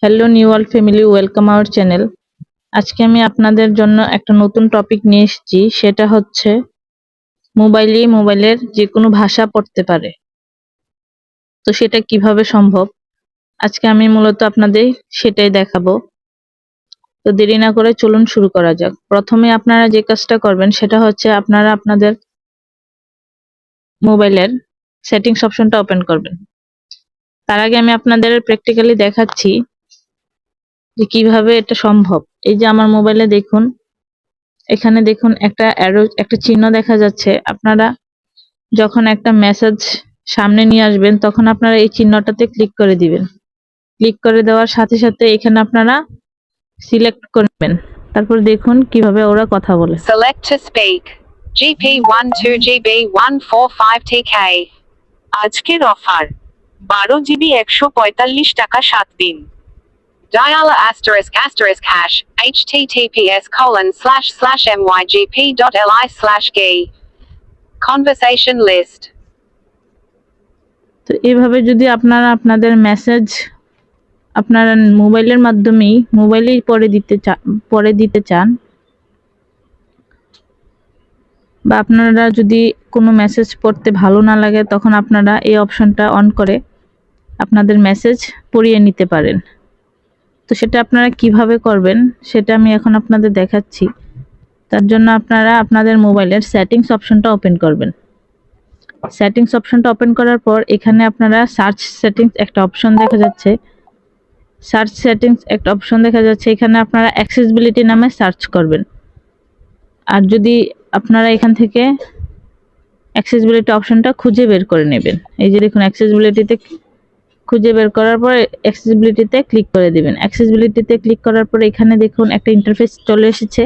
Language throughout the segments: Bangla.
Hello new world family, welcome our channel. আজকে আমি আপনাদের জন্য একটা নতুন টপিক নিয়ে এসেছি, সেটা হচ্ছে মোবাইলের যে কোনো ভাষা পড়তে পারে। তো সেটা কিভাবে সম্ভব, আজকে আমি মূলত আপনাদের সেটাই দেখাবো। তো দেরি না করে চলুন শুরু করা যাক। প্রথমে আপনারা যে কাজটা করবেন সেটা হচ্ছে আপনারা আপনাদের মোবাইলের সেটিংস অপশনটা ওপেন করবেন। তার আগে আমি আপনাদের প্র্যাকটিক্যালি দেখাচ্ছি যে কিভাবে এটা সম্ভব। এই যে আমার মোবাইলে দেখুন, এখানে দেখুন একটা অ্যারো, একটা চিহ্ন দেখা যাচ্ছে। আপনারা যখন একটা মেসেজ সামনে নিয়ে আসবেন তখন আপনারা এই চিহ্নটাতে ক্লিক করে দিবেন। ক্লিক করে দেওয়ার সাথে সাথে এখানে আপনারা সিলেক্ট করবেন। তারপর দেখুন কিভাবে ওরা কথা বলে। Select to speak. GP12 GB 145TK. আজকের অফার 12 GB 145 টাকা 7 দিন। Dial ***# https://mygp.li/g Conversation list. তো এইভাবে যদি আপনারা আপনাদের মেসেজ আপনারা মোবাইলেই পড়ে দিতে চান, বা আপনারা যদি কোনো মেসেজ পড়তে ভালো না লাগে তখন আপনারা এই অপশনটা অন করে আপনাদের মেসেজ পড়িয়ে নিতে পারেন। তো সেটা আপনারা কিভাবে করবেন সেটা আমি এখন আপনাদের দেখাচ্ছি। তার জন্য আপনারা আপনাদের মোবাইলের সেটিংস অপশনটা ওপেন করবেন। সেটিংস অপশনটা ওপেন করার পর এখানে আপনারা সার্চ সেটিংস একটা অপশন দেখা যাচ্ছে। এখানে আপনারা অ্যাক্সেসিবিলিটি নামে সার্চ করবেন। আর যদি আপনারা এখান থেকে অ্যাক্সেসিবিলিটি অপশনটা খুঁজে বের করে নেবেন। এই যে দেখুন, অ্যাক্সেসিবিলিটিতে খুঁজে বের করার পর অ্যাক্সেসিবিলিটিতে ক্লিক করে দিবেন। অ্যাক্সেসিবিলিটিতে ক্লিক করার পর এখানে দেখুন একটা ইন্টারফেস চলে এসেছে।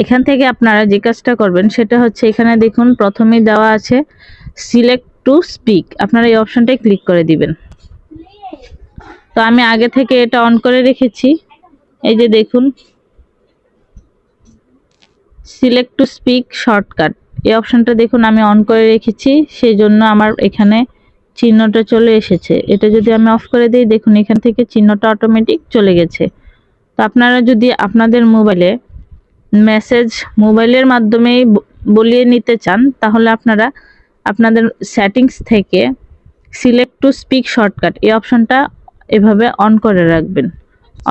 এখান থেকে আপনারা যে কাজটা করবেন সেটা হচ্ছে, এখানে দেখুন প্রথমেই দেওয়া আছে সিলেক্ট টু স্পিক। আপনারা এই অপশনটাই ক্লিক করে দিবেন। তো আমি আগে থেকে এটা অন করে রেখেছি। এই যে দেখুন, সিলেক্ট টু স্পিক শর্টকাট, এই অপশনটা দেখুন আমি অন করে রেখেছি, সেই জন্য আমার এখানে চিহ্নটা চলে এসেছে। এটা যদি আমি অফ করে দিই, দেখুন এখান থেকে চিহ্নটা অটোমেটিক চলে গেছে। তো আপনারা যদি আপনাদের মোবাইলে মেসেজ মোবাইলের মাধ্যমেই বলিয়ে নিতে চান, তাহলে আপনারা আপনাদের সেটিংস থেকে সিলেক্ট টু স্পিক শর্টকাট এই অপশনটা এভাবে অন করে রাখবেন।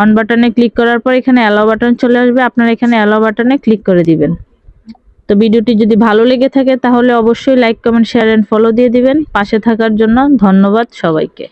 অন বাটনে ক্লিক করার পর এখানে অ্যালাও বাটন চলে আসবে, আপনারা এখানে অ্যালাও বাটনে ক্লিক করে দিবেন। তো ভিডিওটি যদি ভালো লেগে থাকে তাহলে অবশ্যই like, comment, share and follow দিয়ে দিবেন। পাশে থাকার জন্য ধন্যবাদ সবাইকে।